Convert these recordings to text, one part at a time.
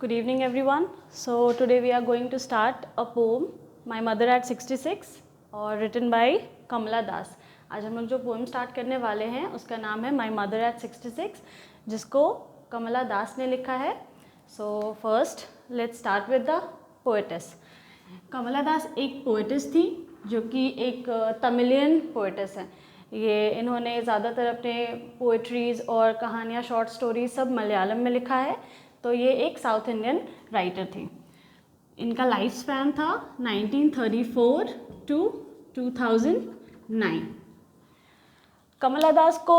Good evening everyone. So today we are going to start a poem My Mother at 66 और written by कमला दास. आज हम लोग जो poem start करने वाले हैं उसका नाम है My Mother at 66 जिसको कमला दास ने लिखा है. So first let's start with the poetess. कमला दास एक पोएटेस थी जो कि एक तमिलियन पोएटेस है. ये इन्होंने ज़्यादातर अपने पोएट्रीज़ और कहानियाँ शॉर्ट स्टोरीज सब मलयालम में लिखा है. तो ये एक साउथ इंडियन राइटर थी. इनका लाइफ स्पैन था 1934 टू 2009. कमला दास को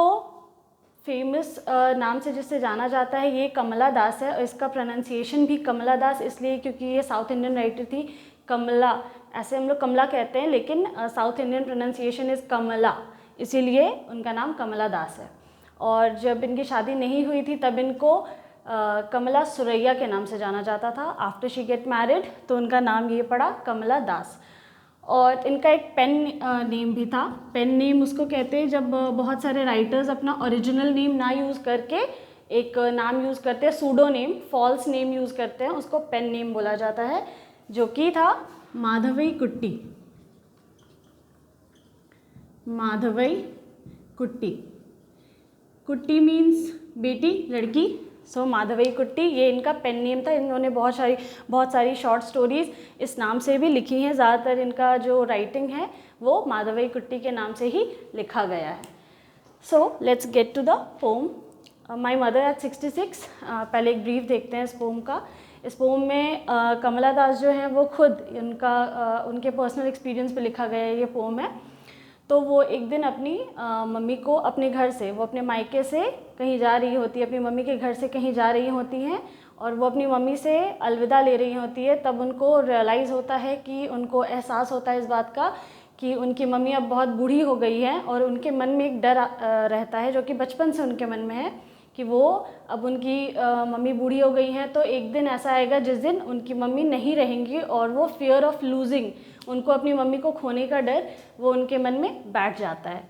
फेमस नाम से जिससे जाना जाता है ये कमला दास है. और इसका प्रोनाउंसिएशन भी कमला दास इसलिए क्योंकि ये साउथ इंडियन राइटर थी. कमला ऐसे हम लोग कमला कहते हैं लेकिन साउथ इंडियन प्रोनाउंसिएशन इज़ कमला, इसीलिए उनका नाम कमला दास है. और जब इनकी शादी नहीं हुई थी तब इनको कमला सुरैया के नाम से जाना जाता था. आफ्टर शी गेट मैरिड तो उनका नाम ये पड़ा कमला दास. और इनका एक पेन नेम भी था. पेन नेम उसको कहते हैं जब बहुत सारे राइटर्स अपना ओरिजिनल नेम ना यूज़ करके एक नाम यूज़ करते हैं, pseudo name, false name use करते हैं, उसको पेन नेम बोला जाता है, जो कि था माधवई कुट्टी. माधवई कुट्टी. कुट्टी मीन्स बेटी, लड़की. सो माधवई कुट्टी ये इनका पेन नेम था. इन्होंने बहुत सारी शॉर्ट स्टोरीज़ इस नाम से भी लिखी हैं. ज़्यादातर इनका जो राइटिंग है वो माधवई कुट्टी के नाम से ही लिखा गया है. So let's get to the poem my mother at 66. पहले एक ब्रीफ देखते हैं इस पोम का. इस पोम में कमला दास जो हैं वो खुद उनके पर्सनल एक्सपीरियंस पे लिखा गया ये पोम है. तो वो एक दिन अपनी मम्मी को अपने घर से, वो अपने मायके से कहीं जा रही होती है, अपनी मम्मी के घर से कहीं जा रही होती हैं और वो अपनी मम्मी से अलविदा ले रही होती है. तब उनको रियलाइज़ होता है कि उनको एहसास होता है इस बात का कि उनकी मम्मी अब बहुत बूढ़ी हो गई है. और उनके मन में एक डर रहता है जो कि बचपन से उनके मन में है कि वो अब उनकी मम्मी बूढ़ी हो गई हैं तो एक दिन ऐसा आएगा जिस दिन उनकी मम्मी नहीं रहेंगी और वो फियर ऑफ लूजिंग, उनको अपनी मम्मी को खोने का डर वो उनके मन में बैठ जाता है.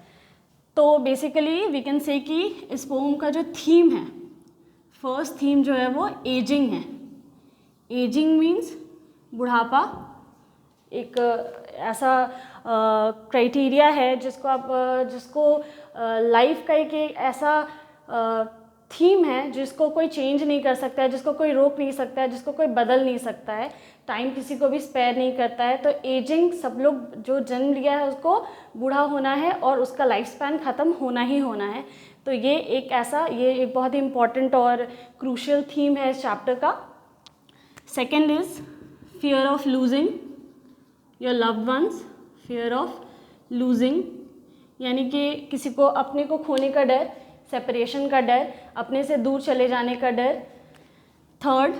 तो बेसिकली वी कैन से कि इस पोम का जो थीम है, फर्स्ट थीम जो है वो एजिंग है. एजिंग मीन्स बुढ़ापा. एक ऐसा क्राइटेरिया है जिसको लाइफ का एक ऐसा थीम है जिसको कोई चेंज नहीं कर सकता है, जिसको कोई रोक नहीं सकता है, जिसको कोई बदल नहीं सकता है. टाइम किसी को भी स्पेयर नहीं करता है. तो एजिंग, सब लोग जो जन्म लिया है उसको बूढ़ा होना है और उसका लाइफ स्पैन ख़त्म होना ही होना है. तो ये एक बहुत ही इम्पॉर्टेंट और क्रूशियल थीम है इस चैप्टर का. Second is fear of losing your loved ones. Fear of losing यानी कि किसी को, अपने को खोने का डर, सेपरेशन का डर, अपने से दूर चले जाने का डर. थर्ड,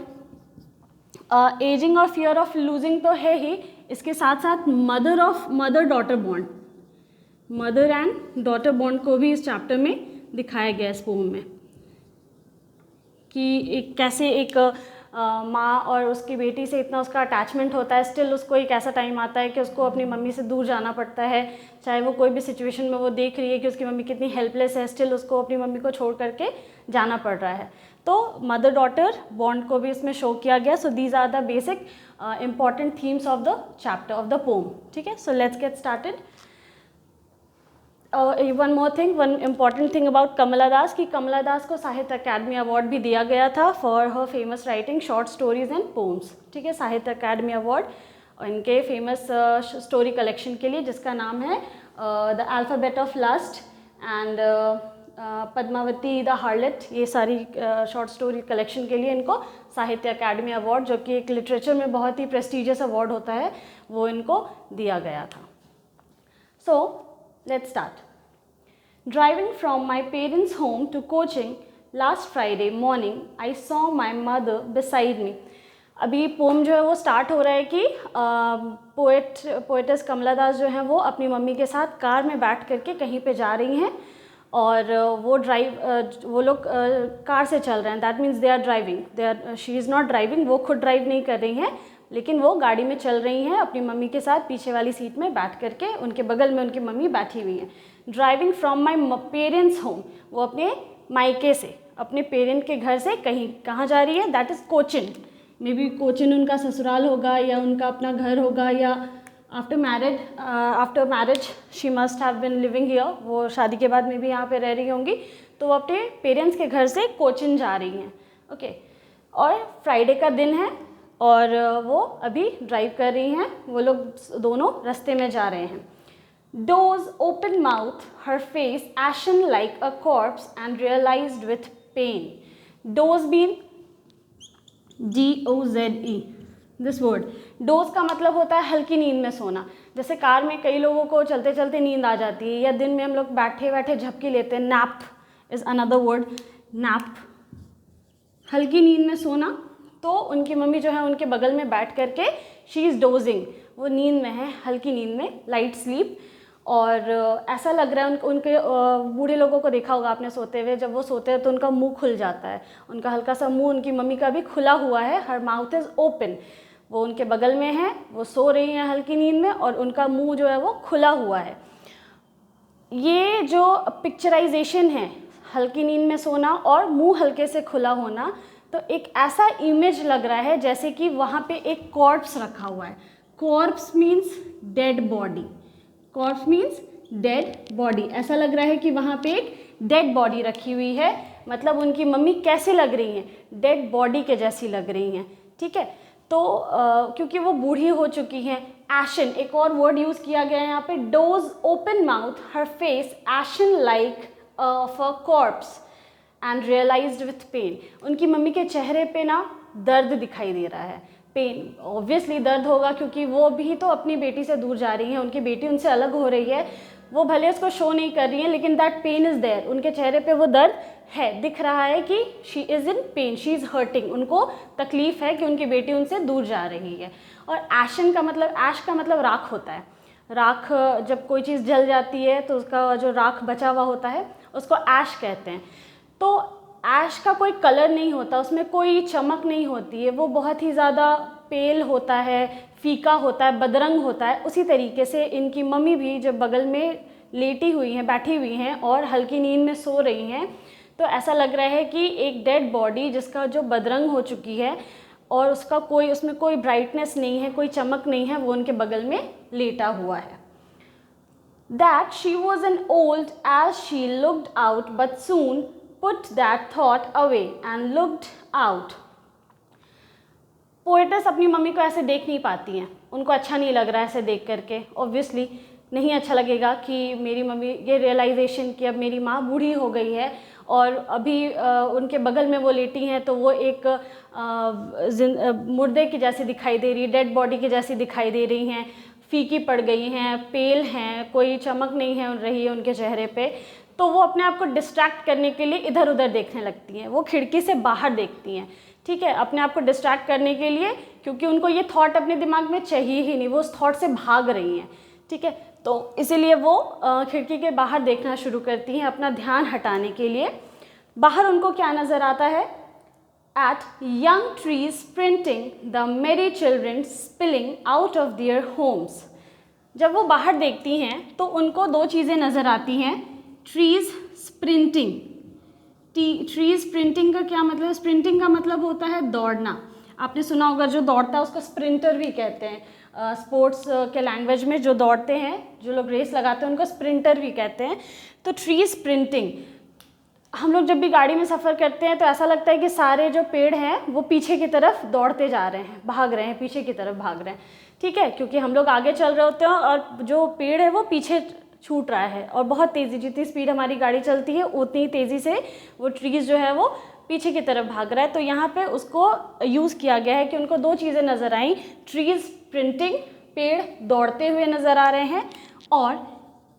एजिंग और फियर ऑफ लूजिंग तो है ही, इसके साथ साथ mother daughter bond, mother and daughter bond को भी इस चैप्टर में दिखाया गया इस पोम में कि कैसे एक माँ और उसकी बेटी से इतना उसका अटैचमेंट होता है. स्टिल उसको एक ऐसा टाइम आता है कि उसको अपनी मम्मी से दूर जाना पड़ता है. चाहे वो कोई भी सिचुएशन में वो देख रही है कि उसकी मम्मी कितनी हेल्पलेस है, स्टिल उसको अपनी मम्मी को छोड़ करके जाना पड़ रहा है. तो मदर डॉटर बॉन्ड को भी इसमें शो किया गया. So these are the basic important themes of the chapter of the poem. ठीक है, so let's get started. One more thing, one important thing about Kamala Das कि कमला दास को साहित्य अकादमी अवार्ड भी दिया गया था for her famous writing short stories and poems. ठीक है, साहित्य अकादमी अवार्ड इनके फेमस स्टोरी कलेक्शन के लिए जिसका नाम है the alphabet of lust and Padmavati the harlot. ये सारी शॉर्ट स्टोरी कलेक्शन के लिए इनको साहित्य अकादमी अवार्ड, जो कि एक लिटरेचर में बहुत ही प्रेस्टिजियस अवार्ड होता है, वो इनको दिया गया था. सो let's start. Driving from my parents' home to coaching last Friday morning, I saw my mother beside me. अभी पोम जो है वो स्टार्ट हो रहा है कि पोएटेस कमला दास जो हैं वो अपनी मम्मी के साथ कार में बैठ करके कहीं पे जा रही हैं और वो लोग कार से चल रहे हैं. That means they are driving. She is not driving, वो खुद ड्राइव नहीं कर रही हैं लेकिन वो गाड़ी में चल रही हैं अपनी मम्मी के साथ पीछे वाली सीट में बैठ करके. उनके बगल में उनकी मम्मी बैठी हुई हैं. Driving from my parents home, वो अपने मायके से, अपने पेरेंट के घर से कहाँ जा रही है, that is Cochin. May be Cochin उनका ससुराल होगा या उनका अपना घर होगा, या after marriage she must have been living here, वो शादी के बाद में भी यहाँ पे रह रही होंगी, तो वो अपने पेरेंट्स के घर से कोचिन जा रही हैं। ओके, और फ्राइडे का दिन है और वो अभी ड्राइव कर रही हैं, वो लोग दोनों रास्ते में जा रहे हैं। Doze open mouth, her face ashen like a corpse and realized with pain. Doze being D-O-Z-E, this word. Doze का मतलब होता है हल्की नींद में सोना। जैसे कार में कई लोगों को चलते चलते नींद आ जाती है, या दिन में हम लोग बैठे बैठे झपकी लेते हैं, nap is another word, nap, हल्की नींद में सोना। तो उनकी मम्मी जो है उनके बगल में बैठ करके शी इज़ डोजिंग, वो नींद में है, हल्की नींद में, लाइट स्लीप। और ऐसा लग रहा है उनके बूढ़े लोगों को देखा होगा आपने सोते हुए, जब वो सोते हैं तो उनका मुंह खुल जाता है, उनका हल्का सा मुंह उनकी मम्मी का भी खुला हुआ है, हर माउथ इज़ ओपन, वो उनके बगल में है, वो सो रही हैं हल्की नींद में और उनका मुंह जो है वो खुला हुआ है। ये जो पिक्चराइजेशन है हल्की नींद में सोना और मुंह हल्के से खुला होना, तो एक ऐसा इमेज लग रहा है जैसे कि वहाँ पे एक कॉर्प्स रखा हुआ है। Corps means dead body, corps means dead body, ऐसा लग रहा है कि वहाँ पे एक डेड बॉडी रखी हुई है। मतलब उनकी मम्मी कैसे लग रही हैं, डेड बॉडी के जैसी लग रही हैं, ठीक है। तो क्योंकि वो बूढ़ी हो चुकी हैं, एशन एक और वर्ड यूज़ किया गया है यहाँ पे, those open mouth, her face ashen like of a corpse and realised with pain. उनकी मम्मी के चेहरे पे ना दर्द दिखाई दे रहा है, पेन, ऑब्वियसली दर्द होगा क्योंकि वो भी तो अपनी बेटी से दूर जा रही हैं, उनकी बेटी उनसे अलग हो रही है, वो भले उसको शो नहीं कर रही हैं लेकिन दैट पेन इज़ देयर, उनके चेहरे पे वो दर्द है, दिख रहा है कि she is in pen, she is hurting, उनको तकलीफ़ है कि उनकी बेटी उनसे दूर जा रही है। और एशन का मतलब, ऐश का मतलब राख होता है, राख जब कोई चीज़ जल जाती है तो उसका जो राख बचा हुआ होता है उसको ऐश कहते हैं। तो ऐश का कोई कलर नहीं होता, उसमें कोई चमक नहीं होती है, वो बहुत ही ज़्यादा पेल होता है, फीका होता है, बदरंग होता है। उसी तरीके से इनकी मम्मी भी जब बगल में लेटी हुई हैं, बैठी हुई हैं और हल्की नींद में सो रही हैं, तो ऐसा लग रहा है कि एक डेड बॉडी जिसका जो बदरंग हो चुकी है और उसका कोई, उसमें कोई ब्राइटनेस नहीं है, कोई चमक नहीं है, वो उनके बगल में लेटा हुआ है। That she was an old as she looked out, but soon put that thought away and looked out. Poets अपनी मम्मी को ऐसे देख नहीं पाती हैं, उनको अच्छा नहीं लग रहा है ऐसे देख करके, ऑब्वियसली नहीं अच्छा लगेगा कि मेरी मम्मी, ये रियलाइजेशन कि अब मेरी माँ बूढ़ी हो गई है और अभी उनके बगल में वो लेटी हैं तो वो एक मुर्दे की जैसी दिखाई दे रही है, डेड बॉडी की जैसी दिखाई दे रही हैं, फीकी पड़ गई हैं, पेल हैं, कोई चमक नहीं है रही है उनके चेहरे पे। तो वो अपने आप को डिस्ट्रैक्ट करने के लिए इधर उधर देखने लगती हैं, वो खिड़की से बाहर देखती हैं, ठीक है, अपने आप को डिस्ट्रैक्ट करने के लिए, क्योंकि उनको ये थॉट अपने दिमाग में चाहिए ही नहीं, वो उस थॉट से भाग रही हैं, ठीक है। तो इसीलिए वो खिड़की के बाहर देखना शुरू करती हैं अपना ध्यान हटाने के लिए। बाहर उनको क्या नज़र आता है? At young trees sprinting, the merry children spilling out of their homes. जब वो बाहर देखती हैं तो उनको दो चीज़ें नज़र आती हैं, ट्रीज़ स्प्रिंटिंग। ट्री स्प्रिंटिंग का क्या मतलब? स्प्रिंटिंग का मतलब होता है दौड़ना। आपने सुना होगा जो दौड़ता है उसको स्प्रिंटर भी कहते हैं। स्पोर्ट्स के लैंग्वेज में जो दौड़ते हैं, जो लोग रेस लगाते हैं, उनको स्प्रिंटर भी कहते हैं। तो ट्री स्प्रिंटिंग, हम लोग जब भी गाड़ी में सफ़र करते हैं तो ऐसा लगता है कि सारे जो पेड़ हैं वो पीछे की तरफ दौड़ते जा रहे हैं, भाग रहे हैं, पीछे की तरफ भाग रहे हैं, ठीक है, क्योंकि हम लोग आगे चल रहे होते हैं और जो पेड़ है वो पीछे छूट रहा है और बहुत तेज़ी, जितनी स्पीड हमारी गाड़ी चलती है उतनी तेज़ी से वो ट्रीज़ जो है वो पीछे की तरफ भाग रहा है। तो यहाँ पे उसको यूज़ किया गया है कि उनको दो चीज़ें नज़र आई, ट्रीज़ स्प्रिंटिंग, पेड़ दौड़ते हुए नज़र आ रहे हैं, और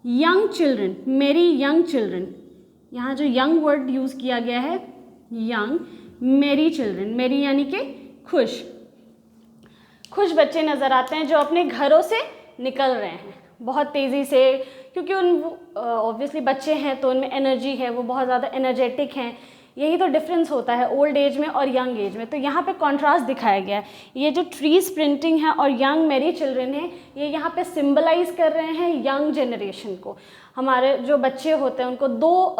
यंग चिल्ड्रन, मेरी यंग चिल्ड्रन, यहाँ जो यंग वर्ड यूज़ किया गया है, यंग, मेरी चिल्ड्रन, मेरी यानी कि खुश, खुश बच्चे नज़र आते हैं जो अपने घरों से निकल रहे हैं बहुत तेज़ी से, क्योंकि उन ऑब्वियसली बच्चे हैं तो उनमें एनर्जी है, वो बहुत ज़्यादा एनर्जेटिक हैं। यही तो डिफरेंस होता है ओल्ड एज में और यंग एज में। तो यहाँ पे कॉन्ट्रास्ट दिखाया गया है। ये जो ट्री स्प्रिंटिंग है और यंग मेरी चिल्ड्रन है, ये यहाँ पे सिंबलाइज कर रहे हैं यंग जनरेशन को। हमारे जो बच्चे होते हैं उनको दो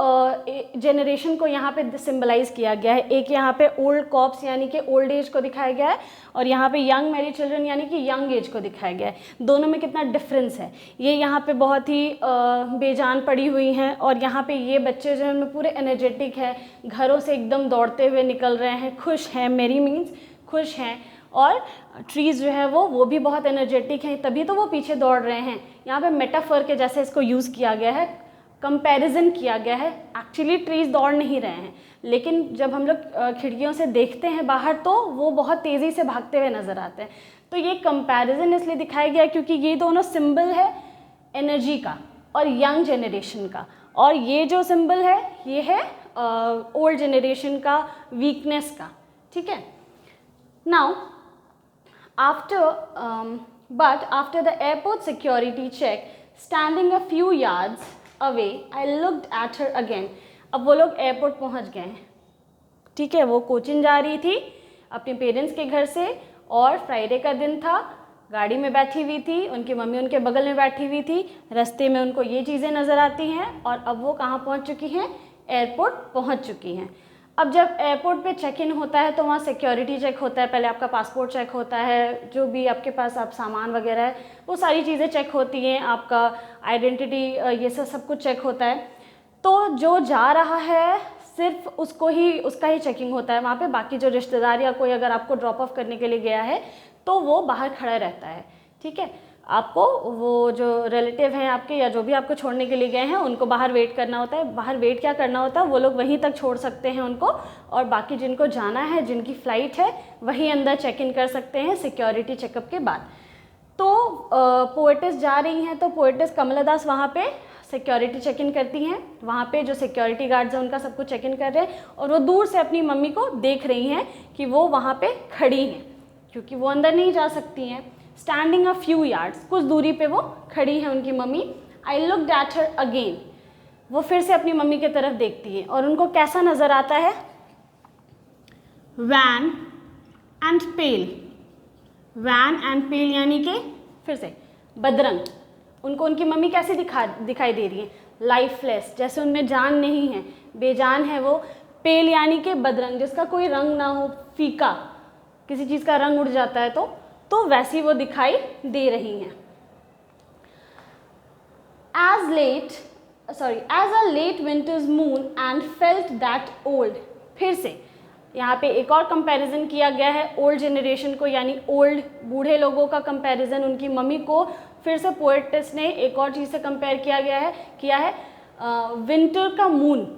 जेनरेशन को यहाँ पे सिंबलाइज किया गया है। एक यहाँ पे ओल्ड कॉप्स यानी कि ओल्ड एज को दिखाया गया है, और यहाँ पे यंग मैरिड चिल्ड्रन यानी कि यंग एज को दिखाया गया है। दोनों में कितना डिफरेंस है। ये यहाँ पे बहुत ही बेजान पड़ी हुई हैं, और यहाँ पे ये बच्चे जो हैं उनमें पूरे एनर्जेटिक है, घरों से एकदम दौड़ते हुए निकल रहे हैं, खुश हैं, मेरी मीन्स खुश हैं। और ट्रीज़ जो है वो भी बहुत एनर्जेटिक हैं, तभी तो वो पीछे दौड़ रहे हैं। यहाँ पे मेटाफर के जैसे इसको यूज़ किया गया है, कंपैरिजन किया गया है। एक्चुअली ट्रीज़ दौड़ नहीं रहे हैं, लेकिन जब हम लोग खिड़कियों से देखते हैं बाहर तो वो बहुत तेज़ी से भागते हुए नज़र आते हैं। तो ये कंपैरिजन इसलिए दिखाया गया क्योंकि ये दोनों सिंबल है एनर्जी का और यंग जनरेशन का, और ये जो सिंबल है ये है ओल्ड जनरेशन का, वीकनेस का। ठीक है। Now after the airport security check, standing a few yards away, I looked at her again. अब वो लोग एयरपोर्ट पहुंच गए हैं। ठीक है, वो कोचिन जा रही थी अपने पेरेंट्स के घर से, और फ्राइडे का दिन था, गाड़ी में बैठी हुई थी, उनकी मम्मी उनके बगल में बैठी हुई थी, रास्ते में उनको ये चीज़ें नज़र आती हैं, और अब वो कहाँ पहुंच चुकी हैं? एयरपोर्ट पहुंच चुकी हैं। अब जब एयरपोर्ट पे चेक इन होता है तो वहाँ सिक्योरिटी चेक होता है, पहले आपका पासपोर्ट चेक होता है, जो भी आपके पास आप सामान वगैरह है वो सारी चीज़ें चेक होती हैं, आपका आइडेंटिटी ये सब कुछ चेक होता है। तो जो जा रहा है सिर्फ उसको ही, उसका ही चेकिंग होता है वहाँ पे। बाकी जो रिश्तेदार या कोई अगर आपको ड्रॉप ऑफ करने के लिए गया है तो वो बाहर खड़ा रहता है। ठीक है, आपको वो जो रिलेटिव हैं आपके या जो भी आपको छोड़ने के लिए गए हैं उनको बाहर वेट करना होता है। बाहर वेट क्या करना होता है, वो लोग वहीं तक छोड़ सकते हैं उनको, और बाकी जिनको जाना है, जिनकी फ़्लाइट है, वहीं अंदर चेक इन कर सकते हैं सिक्योरिटी चेकअप के बाद। तो पोएटिस जा रही हैं, तो पोएटिस कमला दास वहाँ पे सिक्योरिटी चेक इन करती हैं। वहाँ पे जो सिक्योरिटी गार्ड्स हैं उनका सब कुछ चेक इन कर रहे हैं, और वो दूर से अपनी मम्मी को देख रही हैं कि वो वहाँ पे खड़ी हैं, क्योंकि वो अंदर नहीं जा सकती हैं। स्टैंडिंग अ फ्यू यार्ड्स, कुछ दूरी पे वो खड़ी है उनकी mummy. I looked at her again, वो फिर से अपनी मम्मी की तरफ देखती है, और उनको कैसा नज़र आता है? Wan and pale. Wan and pale यानी कि फिर से बदरंग। उनको उनकी मम्मी कैसे दिखाई दे रही है? लाइफलेस, जैसे उनमें जान नहीं है, बेजान है वो। पेल यानी कि बदरंग, जिसका कोई रंग ना हो, फीका, किसी चीज़ का रंग उड़ जाता है तो वैसी वो दिखाई दे रही हैं। As a late winter's moon and felt that old। फिर से यहाँ पे एक और कंपैरिजन किया गया है ओल्ड जनरेशन को, यानी ओल्ड बूढ़े लोगों का कंपैरिजन उनकी मम्मी को फिर से पोएटिस ने एक और चीज़ से कंपेयर किया है विंटर का मून।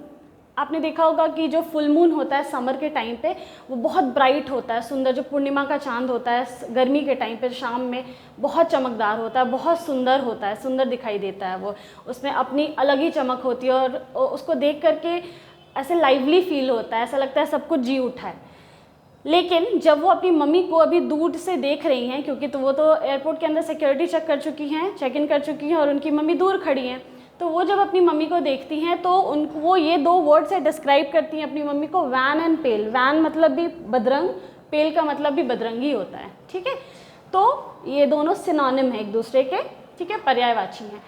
आपने देखा होगा कि जो फुल मून होता है समर के टाइम पे वो बहुत ब्राइट होता है, सुंदर। जो पूर्णिमा का चांद होता है गर्मी के टाइम पे शाम में बहुत चमकदार होता है, बहुत सुंदर होता है, सुंदर दिखाई देता है वो, उसमें अपनी अलग ही चमक होती है, और उसको देख करके ऐसे लाइवली फील होता है, ऐसा लगता है सब कुछ जी उठा है। लेकिन जब वो अपनी मम्मी को अभी दूर से देख रही हैं, क्योंकि तो वो तो एयरपोर्ट के अंदर सिक्योरिटी चेक इन कर चुकी हैं, और उनकी मम्मी दूर खड़ी हैं, तो वो जब अपनी मम्मी को देखती हैं तो वो ये दो वर्ड से डिस्क्राइब करती हैं अपनी मम्मी को, वैन एंड पेल। वैन मतलब भी बदरंग, पेल का मतलब भी बदरंगी होता है। ठीक है, तो ये दोनों सिनोनिम है एक दूसरे के, ठीक है, पर्यायवाची हैं।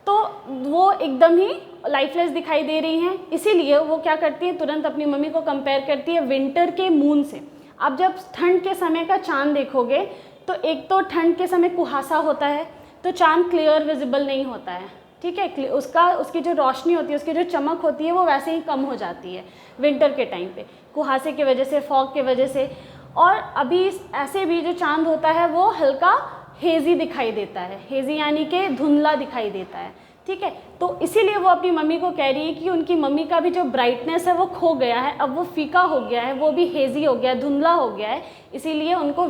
तो वो एकदम ही लाइफलेस दिखाई दे रही हैं, इसीलिए वो क्या करती है, तुरंत अपनी मम्मी को कंपेयर करती है विंटर के मून से। आप जब ठंड के समय का चांद देखोगे तो एक तो ठंड के समय कुहासा होता है, तो चांद क्लियर विजिबल नहीं होता है। ठीक है, उसकी जो रोशनी होती है, उसकी जो चमक होती है वो वैसे ही कम हो जाती है विंटर के टाइम पे, कुहासे की वजह से, फॉग की वजह से। और अभी ऐसे भी जो चांद होता है वो हल्का हेज़ी दिखाई देता है, हेज़ी यानी कि धुंधला दिखाई देता है। ठीक है, तो इसीलिए वो अपनी मम्मी को कह रही है कि उनकी मम्मी का भी जो ब्राइटनेस है वो खो गया है, अब वो फीका हो गया है, वो भी हेज़ी हो गया है, धुंधला हो गया है। इसीलिए उनको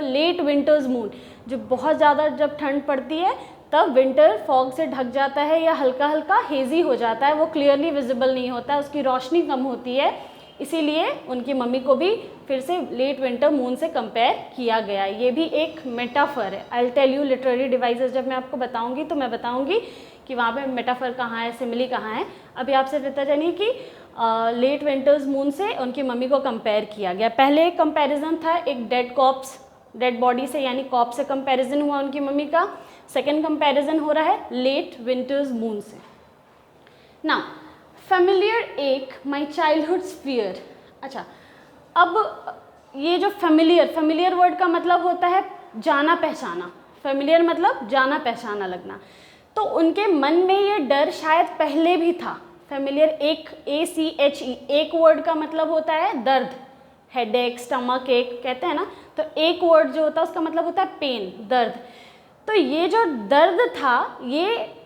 लेट विंटर्स मून, जो बहुत ज़्यादा जब ठंड पड़ती है तब विंटर फॉग से ढक जाता है या हल्का हल्का हेज़ी हो जाता है, वो क्लियरली विजिबल नहीं होता है, उसकी रोशनी कम होती है। इसीलिए उनकी मम्मी को भी फिर से लेट विंटर मून से कंपेयर किया गया। ये भी एक मेटाफर है। I will tell you literary devices जब मैं आपको बताऊंगी तो मैं बताऊंगी कि वहाँ पे मेटाफर कहाँ है, सिमिली कहाँ है। अभी आपसे पता जानिए कि लेट विंटर्स मून से उनकी मम्मी को कंपेयर किया गया। पहले एक कंपेरिजन था एक डेड बॉडी से, यानी कॉप्स से कंपेरिजन हुआ उनकी मम्मी का। सेकेंड कंपेरिजन हो रहा है लेट विंटर्स मून से। नाउ फेमिलियर एक माई चाइल्डहुड फियर। अच्छा, अब ये जो फेमिलियर वर्ड का मतलब होता है जाना पहचाना। फेमिलियर मतलब जाना पहचाना लगना। तो उनके मन में ये डर शायद पहले भी था। फेमिलियर एक ACHE एक वर्ड का मतलब होता है दर्द, हेडेक, स्टमक एक कहते हैं ना, तो एक वर्ड जो होता है उसका मतलब होता है पेन, दर्द। तो ये जो दर्द था ये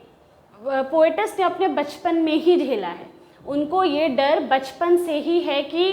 पोएटस ने अपने बचपन में ही झेला है। उनको ये डर बचपन से ही है कि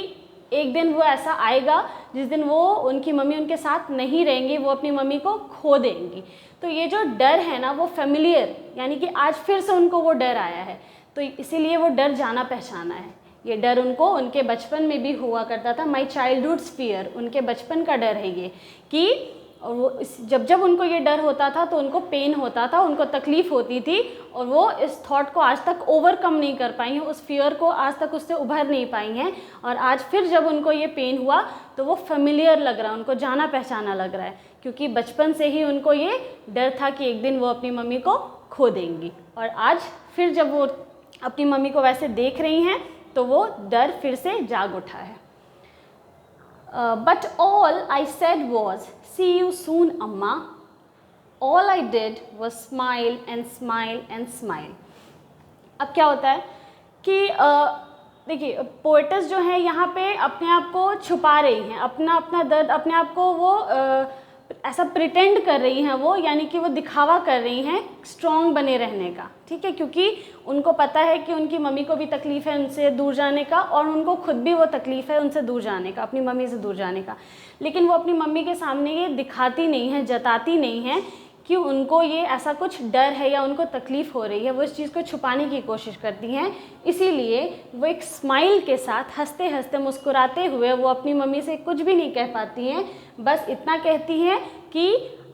एक दिन वो ऐसा आएगा जिस दिन वो उनकी मम्मी उनके साथ नहीं रहेंगी, वो अपनी मम्मी को खो देंगी। तो ये जो डर है ना वो फेमिलियर, यानी कि आज फिर से उनको वो डर आया है, तो इसीलिए वो डर जाना पहचाना है। ये डर उनको उनके बचपन में भी हुआ करता था। माई चाइल्डहुड फियर, उनके बचपन का डर है ये कि और वो जब जब उनको ये डर होता था तो उनको पेन होता था, उनको तकलीफ़ होती थी, और वो इस थॉट को आज तक ओवरकम नहीं कर पाई हैं, उस फियर को आज तक उससे उभर नहीं पाई हैं। और आज फिर जब उनको ये पेन हुआ तो वो फेमिलियर लग रहा है, उनको जाना पहचाना लग रहा है, क्योंकि बचपन से ही उनको ये डर था कि एक दिन वो अपनी मम्मी को खो देंगी। और आज फिर जब वो अपनी मम्मी को वैसे देख रही हैं तो वो डर फिर से जाग उठा है। But all I said was, see you soon, Amma. All I did was smile and smile and smile. अब क्या होता है कि देखिए पोएटस जो है यहाँ पे अपने आप को छुपा रही हैं, अपना दर्द, अपने आप को वो ऐसा प्रिटेंड कर रही हैं वो, यानी कि वो दिखावा कर रही हैं स्ट्रॉन्ग बने रहने का, ठीक है, क्योंकि उनको पता है कि उनकी मम्मी को भी तकलीफ़ है उनसे दूर जाने का, और उनको खुद भी वो तकलीफ़ है उनसे दूर जाने का, अपनी मम्मी से दूर जाने का। लेकिन वो अपनी मम्मी के सामने ये दिखाती नहीं है, जताती नहीं है कि उनको ये ऐसा कुछ डर है या उनको तकलीफ़ हो रही है, वो इस चीज़ को छुपाने की कोशिश करती हैं। इसीलिए वो एक स्माइल के साथ हंसते हंसते मुस्कुराते हुए वो अपनी मम्मी से कुछ भी नहीं कह पाती हैं, बस इतना कहती हैं कि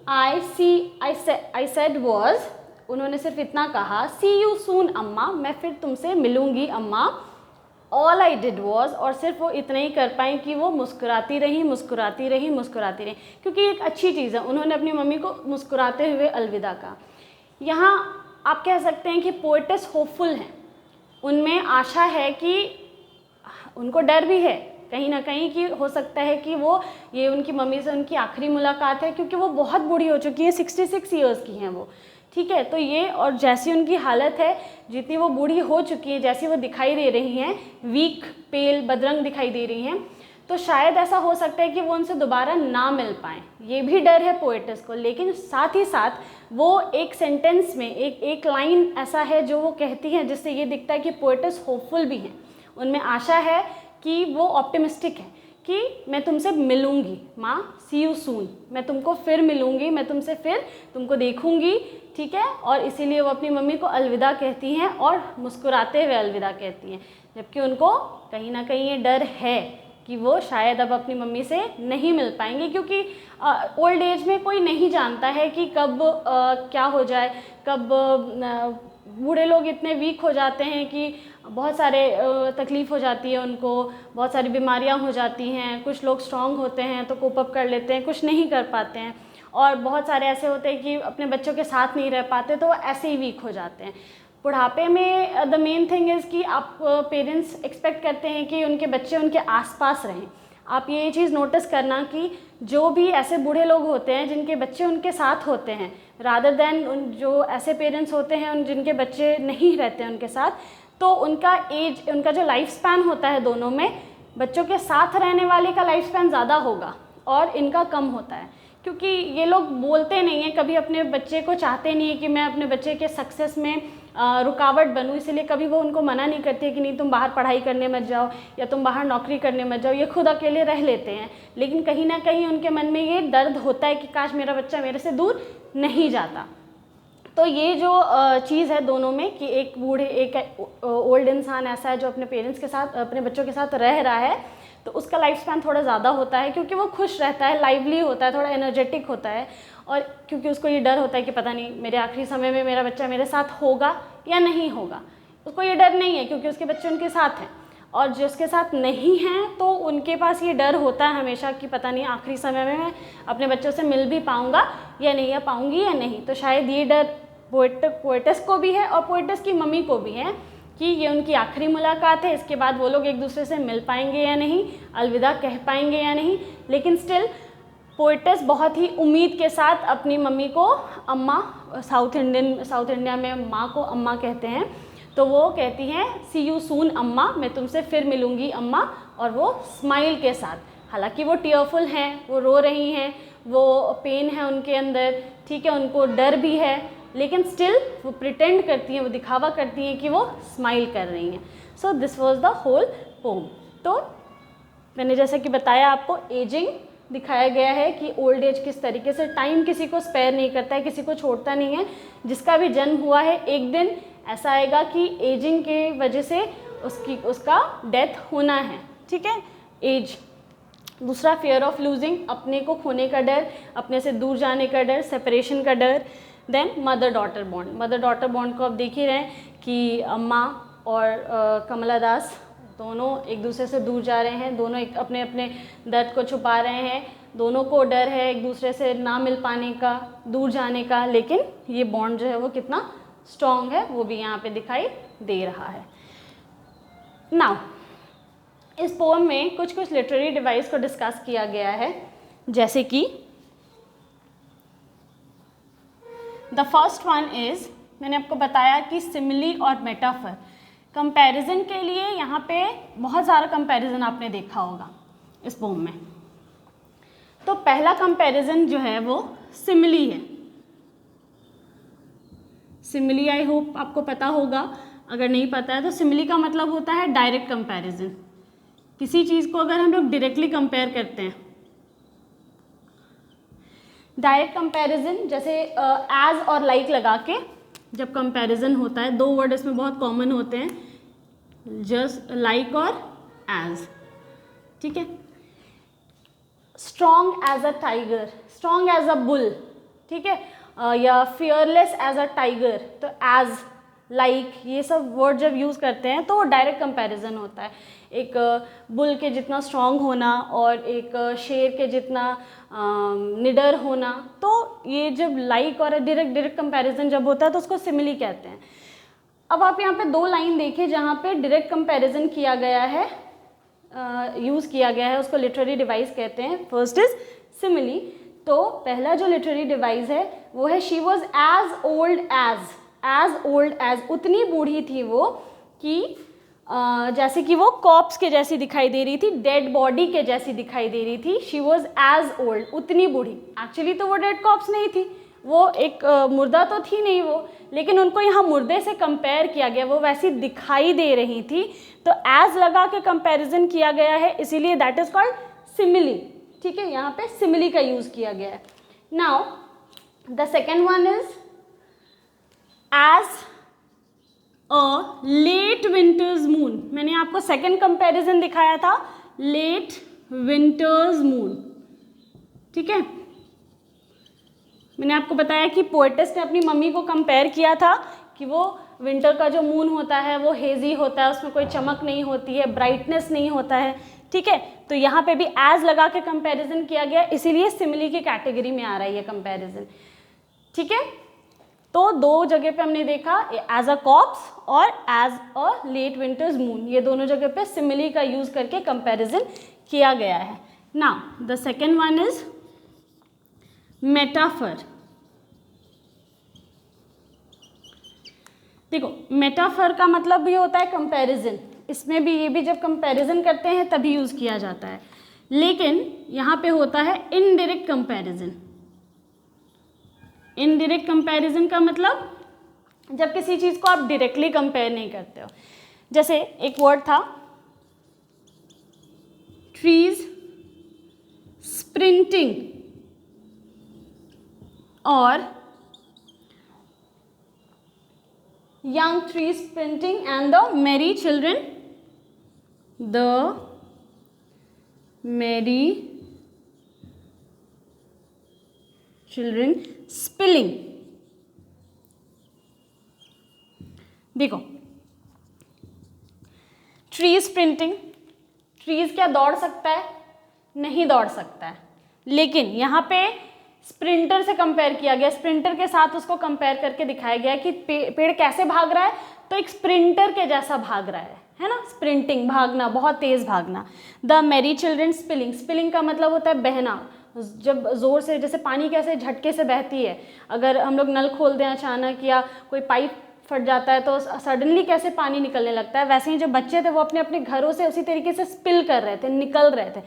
आई सेड वॉज, उन्होंने सिर्फ इतना कहा, सी यू सून अम्मा, मैं फिर तुमसे मिलूँगी अम्मा। ऑल आई डिड वॉज, और सिर्फ वो इतना ही कर पाएँ कि वो मुस्कुराती रही, मुस्कुराती रही, मुस्कुराती रही, क्योंकि एक अच्छी चीज़ है, उन्होंने अपनी मम्मी को मुस्कुराते हुए अलविदा कहा। यहाँ आप कह सकते हैं कि पोएटस होपफुल हैं, उनमें आशा है कि उनको डर भी है कहीं ना कहीं कि हो सकता है कि वो ये उनकी मम्मी से उनकी आखिरी मुलाकात है, क्योंकि वो बहुत बूढ़ी हो चुकी है, 66 ईयर्स की हैं वो, ठीक है। तो ये, और जैसी उनकी हालत है, जितनी वो बूढ़ी हो चुकी है, जैसी वो दिखाई दे रही हैं, वीक, पेल, बदरंग दिखाई दे रही हैं, तो शायद ऐसा हो सकता है कि वो उनसे दोबारा ना मिल पाएँ। ये भी डर है पोएटस को, लेकिन साथ ही साथ वो एक सेंटेंस में एक लाइन ऐसा है जो वो कहती हैं जिससे ये दिखता है कि पोएटस होपफुल भी हैं, उनमें आशा है कि वो ऑप्टिमिस्टिक है कि मैं तुमसे मिलूँगी माँ, सी यू सून, मैं तुमको फिर मिलूँगी, मैं तुमसे फिर तुमको देखूँगी, ठीक है। और इसीलिए वो अपनी मम्मी को अलविदा कहती हैं और मुस्कुराते हुए अलविदा कहती हैं, जबकि उनको कहीं ना कहीं ये डर है कि वो शायद अब अपनी मम्मी से नहीं मिल पाएंगे, क्योंकि ओल्ड एज में कोई नहीं जानता है कि कब क्या हो जाए, कब बूढ़े लोग इतने वीक हो जाते हैं कि बहुत सारे तकलीफ़ हो जाती है उनको, बहुत सारी बीमारियां हो जाती हैं, कुछ लोग स्ट्रांग होते हैं तो कोप अप कर लेते हैं, कुछ नहीं कर पाते हैं, और बहुत सारे ऐसे होते हैं कि अपने बच्चों के साथ नहीं रह पाते तो ऐसे ही वीक हो जाते हैं। बुढ़ापे में द मेन थिंग इज़ कि आप पेरेंट्स एक्सपेक्ट करते हैं कि उनके बच्चे उनके आसपास रहें। आप ये चीज़ नोटिस करना कि जो भी ऐसे बूढ़े लोग होते हैं जिनके बच्चे उनके साथ होते हैं, रादर दैन जो ऐसे पेरेंट्स होते हैं जिनके बच्चे नहीं रहते हैं उनके साथ, तो उनका जो लाइफ स्पैन होता है दोनों में, बच्चों के साथ रहने वाले का लाइफ स्पैन ज़्यादा होगा और इनका कम होता है, क्योंकि ये लोग बोलते नहीं हैं, कभी अपने बच्चे को चाहते नहीं है कि मैं अपने बच्चे के सक्सेस में रुकावट बनूं, इसलिए कभी वो उनको मना नहीं करते कि नहीं तुम बाहर पढ़ाई करने मत जाओ या तुम बाहर नौकरी करने मत जाओ, ये खुद अकेले रह लेते हैं। लेकिन कहीं ना कहीं उनके मन में ये दर्द होता है कि काश मेरा बच्चा मेरे से दूर नहीं जाता। तो ये जो चीज़ है दोनों में कि एक ओल्ड इंसान ऐसा है जो अपने पेरेंट्स के साथ, अपने बच्चों के साथ रह रहा है, तो उसका लाइफ स्पैन थोड़ा ज़्यादा होता है, क्योंकि वो खुश रहता है, लाइवली होता है, थोड़ा एनर्जेटिक होता है, और क्योंकि उसको ये डर होता है कि पता नहीं मेरे आखिरी समय में मेरा बच्चा मेरे साथ होगा या नहीं होगा। उसको ये डर नहीं है क्योंकि उसके बच्चे उनके साथ हैं, और जिसके साथ नहीं हैं तो उनके पास ये डर होता है हमेशा कि पता नहीं आखिरी समय में मैं अपने बच्चों से मिल भी पाऊँगा या नहीं, या पाऊँगी या नहीं। तो शायद ये डर पोएटस को भी है और पोएटस की मम्मी को भी है कि ये उनकी आखिरी मुलाकात है, इसके बाद वो लोग एक दूसरे से मिल पाएंगे या नहीं, अलविदा कह पाएंगे या नहीं। लेकिन स्टिल पोएटेस बहुत ही उम्मीद के साथ अपनी मम्मी को अम्मा, साउथ इंडिया में माँ को अम्मा कहते हैं, तो वो कहती हैं सी यू सून अम्मा, मैं तुमसे फिर मिलूँगी अम्मा, और वो स्माइल के साथ, हालांकि वो टीयरफुल हैं, वो रो रही हैं, वो पेन है उनके अंदर, ठीक है, उनको डर भी है, लेकिन स्टिल वो प्रिटेंड करती हैं, वो दिखावा करती हैं कि वो स्माइल कर रही हैं। So this was the whole poem. तो मैंने जैसे कि बताया आपको, एजिंग दिखाया गया है कि ओल्ड एज किस तरीके से, टाइम किसी को स्पेयर नहीं करता है, किसी को छोड़ता नहीं है। जिसका भी जन्म हुआ है एक दिन ऐसा आएगा कि एजिंग के वजह से उसका डेथ होना है, ठीक है, एज। दूसरा फियर ऑफ लूजिंग, अपने को खोने का डर, अपने से दूर जाने का डर, सेपरेशन का डर। Then mother daughter bond, mother daughter bond को आप देख ही रहे हैं कि अम्मा और कमला दास दोनों एक दूसरे से दूर जा रहे हैं, दोनों एक अपने अपने दर्द को छुपा रहे हैं, दोनों को डर है एक दूसरे से ना मिल पाने का, दूर जाने का, लेकिन ये बॉन्ड जो है वो कितना स्ट्रॉन्ग है वो भी यहाँ पे दिखाई दे रहा है। नाउ इस पोएम में कुछ कुछ लिटरेरी डिवाइस को डिस्कस किया गया है, जैसे कि द फर्स्ट वन इज, मैंने आपको बताया कि सिमिली और मेटाफर, कंपैरिजन के लिए यहाँ पे बहुत सारा कंपैरिजन आपने देखा होगा इस पोम में। तो पहला कंपैरिजन जो है वो सिमिली है। सिमिली आई होप आपको पता होगा, अगर नहीं पता है तो सिमिली का मतलब होता है डायरेक्ट कंपैरिजन। किसी चीज़ को अगर हम लोग डायरेक्टली कंपेयर करते हैं, डायरेक्ट कंपैरिजन जैसे एज और लाइक लगा के जब कंपैरिजन होता है, दो वर्ड इसमें बहुत कॉमन होते हैं, जस्ट लाइक और एज, ठीक है। Strong as a tiger, strong as a bull, ठीक है, या फियरलेस एज अ टाइगर, तो एज, लाइक, ये सब वर्ड जब यूज़ करते हैं तो डायरेक्ट कंपैरिजन होता है। एक बुल के जितना स्ट्रॉन्ग होना और एक शेर के जितना निडर होना, तो ये जब लाइक और डायरेक्ट कंपैरिजन जब होता है तो उसको सिमिली कहते हैं। अब आप यहाँ पे दो लाइन देखिए जहाँ पे डायरेक्ट कंपैरिजन किया गया है, यूज़ किया गया है, उसको लिटरेरी डिवाइस कहते हैं। फर्स्ट इज सिमिली, तो पहला जो लिटरेरी डिवाइस है वो है she was as old as, उतनी बूढ़ी थी वो कि जैसे कि वो कॉप्स के जैसी दिखाई दे रही थी, डेड बॉडी के जैसी दिखाई दे रही थी। शी वॉज एज ओल्ड, उतनी बूढ़ी, एक्चुअली तो वो डेड कॉप्स नहीं थी, वो एक मुर्दा तो थी नहीं वो, लेकिन उनको यहाँ मुर्दे से कंपेयर किया गया, वो वैसी दिखाई दे रही थी, तो एज लगा के कंपैरिजन किया गया है, इसीलिए दैट इज कॉल्ड सिमिली, ठीक है, यहाँ पे सिमिली का यूज़ किया गया है। Now the second one is as a late winter's moon. मैंने आपको सेकेंड कंपैरिजन दिखाया था, लेट विंटर्स मून, ठीक है। मैंने आपको बताया कि पोएटेस ने अपनी मम्मी को कंपेयर किया था कि वो विंटर का जो मून होता है वो हेजी होता है, उसमें कोई चमक नहीं होती है, ब्राइटनेस नहीं होता है, ठीक है। तो यहाँ पे भी एज लगा के कंपैरिजन किया गया, इसीलिए सिमिली की कैटेगरी में आ रहा है ये कंपैरिजन, ठीक है। तो दो जगह पे हमने देखा, एज अ कॉप्स और as a late winter's moon, ये दोनों जगह पे सिमिली का यूज करके कंपैरिजन किया गया है। Now the second one is metaphor. देखो मेटाफर का मतलब भी होता है कंपैरिजन, इसमें भी ये भी जब कंपैरिजन करते हैं तभी यूज किया जाता है, लेकिन यहाँ पे होता है इनडायरेक्ट कंपैरिजन। इनडायरेक्ट कंपैरिजन का मतलब जब किसी चीज़ को आप डायरेक्टली कंपेयर नहीं करते हो, जैसे एक वर्ड था ट्रीज स्प्रिंटिंग और young trees sprinting and the merry children spilling। देखो ट्री स्प्रिंटिंग, ट्रीज क्या दौड़ सकता है? नहीं दौड़ सकता है, लेकिन यहाँ पे स्प्रिंटर से कंपेयर किया गया, स्प्रिंटर के साथ उसको कंपेयर करके दिखाया गया कि पेड़ कैसे भाग रहा है, तो एक स्प्रिंटर के जैसा भाग रहा है ना, स्प्रिंटिंग, भागना, बहुत तेज भागना। द मेरी चिल्ड्रन स्पिलिंग, स्पिलिंग का मतलब होता है बहना, जब ज़ोर से, जैसे पानी कैसे झटके से बहती है, अगर हम लोग नल खोल दें अचानक या कोई पाइप फट जाता है तो सडनली कैसे पानी निकलने लगता है, वैसे ही जो बच्चे थे वो अपने अपने घरों से उसी तरीके से स्पिल कर रहे थे, निकल रहे थे।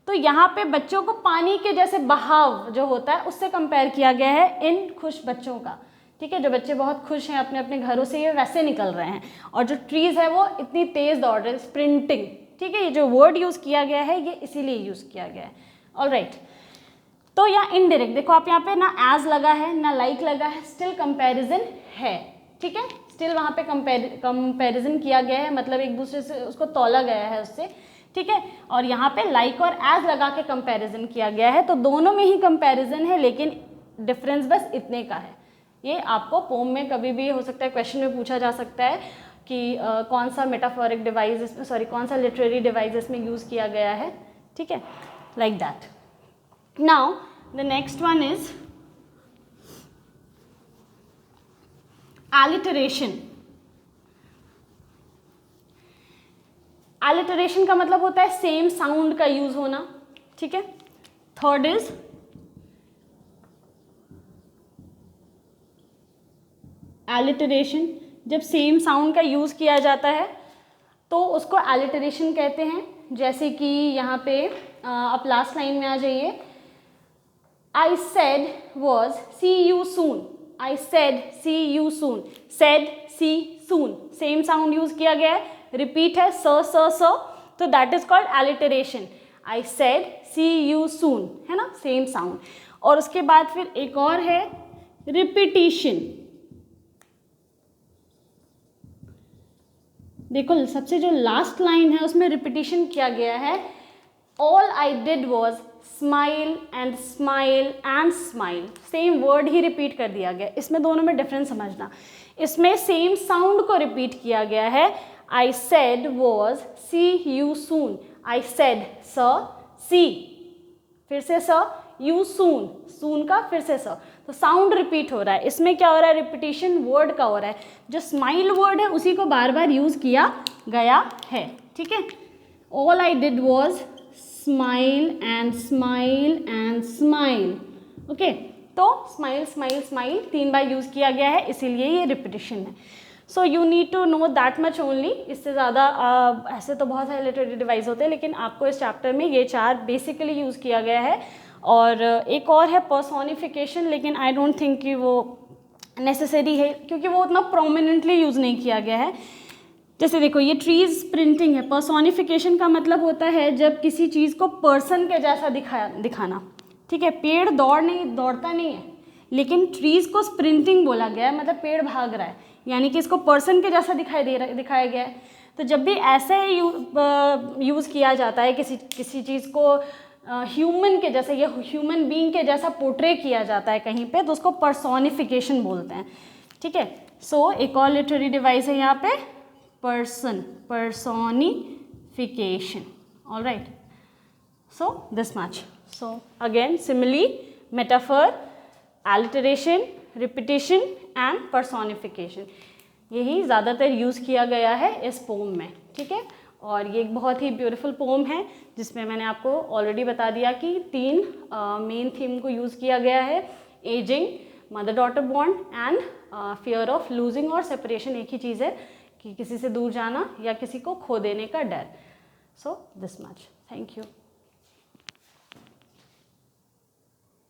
तो यहाँ पे बच्चों को पानी के जैसे बहाव जो होता है उससे कंपेयर किया गया है इन खुश बच्चों का, ठीक है, जो बच्चे बहुत खुश हैं अपने अपने घरों से, ये वैसे निकल रहे हैं। और जो ट्रीज़ है वो इतनी तेज़ दौड़ रहे हैं, स्प्रिंटिंग, ठीक है, ये जो वर्ड यूज़ किया गया है ये इसीलिए यूज़ किया गया है। ऑलराइट, तो यहाँ इनडायरेक्ट देखो आप, यहाँ पे ना एज लगा है ना लाइक लगा है, स्टिल कंपैरिजन है, ठीक है, स्टिल वहाँ पे कंपैरिजन किया गया है, मतलब एक दूसरे से उसको तौला गया है उससे, ठीक है। और यहाँ पे लाइक और एज लगा के कंपैरिजन किया गया है, तो दोनों में ही कंपैरिजन है, लेकिन डिफरेंस बस इतने का है। ये आपको पोम में कभी भी हो सकता है, क्वेश्चन में पूछा जा सकता है कि कौन सा मेटाफोरिक डिवाइस इसमें, सॉरी कौन सा लिटरेरी डिवाइस इसमें यूज़ किया गया है, ठीक है, like that. Now the next one is alliteration. Alliteration का मतलब होता है सेम साउंड का यूज होना, ठीक है। थर्ड इज alliteration, जब सेम साउंड का यूज किया जाता है तो उसको alliteration कहते हैं। जैसे कि यहाँ पे आप लास्ट लाइन में आ जाइए, I said was see you soon. I said see you soon. Said see soon. Same sound use किया गया है, repeat है so, तो that is called alliteration. I said see you soon, है ना, same sound। और उसके बाद फिर एक और है repetition। देखो सबसे जो लास्ट लाइन है उसमें repetition किया गया है, all I did was smile and smile and smile, same word he repeat कर दिया गया। इसमें दोनों में डिफरेंस समझना, इसमें सेम साउंड को रिपीट किया गया है। I said was see you soon, I said स सी, फिर से स, यू सून, सून का फिर से स, तो साउंड रिपीट हो रहा है। इसमें क्या हो रहा है, रिपीटिशन वर्ड का हो रहा है, जो स्माइल वर्ड है उसी को बार बार यूज किया गया है, ठीक है। All I did was smile and smile and smile, okay, तो स्माइल स्माइल स्माइल 3 बार यूज़ किया गया है, इसीलिए ये रिपीटिशन है। So you need to know that much only, इससे ज़्यादा ऐसे तो बहुत सारे लिटरेरी डिवाइस होते हैं, लेकिन आपको इस चैप्टर में ये 4 बेसिकली यूज़ किया गया है। और एक और है पर्सोनिफिकेशन, लेकिन आई डोंट थिंक कि वो नेसेसरी है क्योंकि वो उतना प्रोमिनेंटली यूज़ नहीं किया गया है। जैसे देखो ये ट्रीज प्रिंटिंग है, पर्सोनिफिकेशन का मतलब होता है जब किसी चीज़ को पर्सन के जैसा दिखाना, ठीक है। पेड़ दौड़ता नहीं है, लेकिन ट्रीज को स्प्रिंटिंग बोला गया है, मतलब पेड़ भाग रहा है, यानी कि इसको पर्सन के जैसा दिखाया गया है। तो जब भी ऐसे यूज़ किया जाता है किसी चीज़ को ह्यूमन के जैसे, ये ह्यूमन बीइंग के जैसा पोर्ट्रे किया जाता है कहीं पे, तो उसको पर्सोनिफिकेशन बोलते हैं, ठीक है। सो एक और लिटरेरी डिवाइस है यहाँ पे personification, all right, so this much. So again simile, metaphor, alliteration, repetition and personification, यही ज़्यादातर यूज़ किया गया है इस पोम में, ठीक है। और ये एक बहुत ही ब्यूटीफुल पोम है जिसमें मैंने आपको ऑलरेडी बता दिया कि 3 मेन थीम को यूज़ किया गया है, ageing, mother daughter bond and fear of losing और सेपरेशन, एक ही चीज़ है कि किसी से दूर जाना या किसी को खो देने का डर। So this much, thank you.